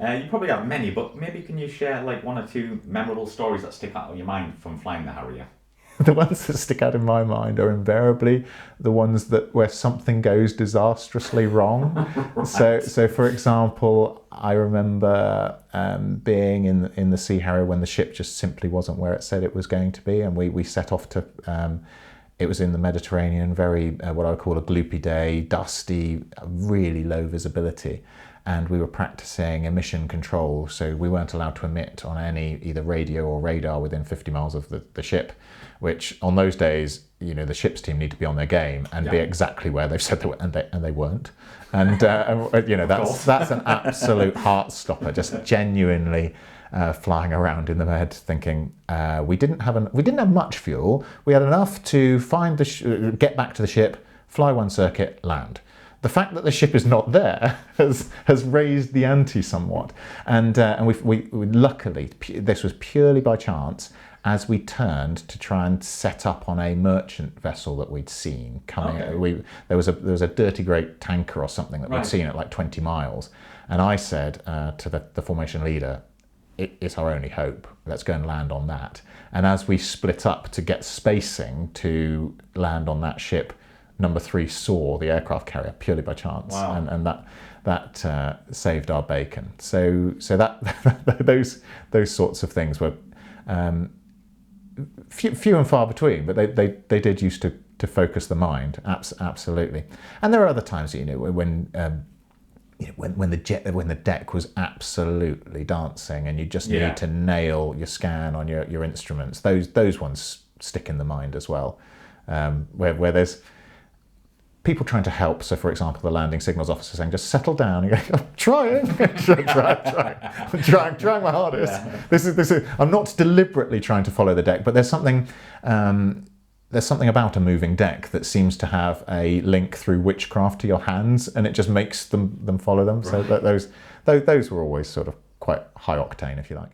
You probably have many, but maybe can you share like one or two memorable stories that stick out of your mind from flying the Harrier? The ones that stick out in my mind are invariably the ones that where something goes disastrously wrong. Right. So for example, I remember being in the Sea Harrier when the ship just simply wasn't where it said it was going to be, and we set off to. It was in the Mediterranean, very what I would call a gloopy day, dusty, really low visibility, and we were practicing emission control. So we weren't allowed to emit on any either radio or radar within 50 miles of the ship, which on those days, the ship's team need to be on their game and be exactly where they've said they were, and they weren't. And that's an absolute heart stopper. Just genuinely flying around in the med, thinking we didn't have much fuel. We had enough to find get back to the ship, fly one circuit, land. The fact that the ship is not there has raised the ante somewhat, and we luckily, this was purely by chance, as we turned to try and set up on a merchant vessel that we'd seen coming. Okay. There was a dirty great tanker or something that we'd seen at like 20 miles, and I said to the formation leader, it's our only hope. Let's go and land on that. And as we split up to get spacing to land on that ship, number 3 saw the aircraft carrier purely by chance. Wow. And that saved our bacon. So that those sorts of things were few and far between, but they did used to focus the mind. Absolutely. And there are other times, when the deck was absolutely dancing and you just need to nail your scan on your instruments. Those ones stick in the mind as well, where there's people trying to help. So, for example, the landing signals officer saying, "Just settle down." And you go, "I'm trying, I'm trying my hardest." Yeah. This is. I'm not deliberately trying to follow the deck, but there's something. There's something about a moving deck that seems to have a link through witchcraft to your hands, and it just makes them follow them. Right. So those were always sort of quite high octane, if you like.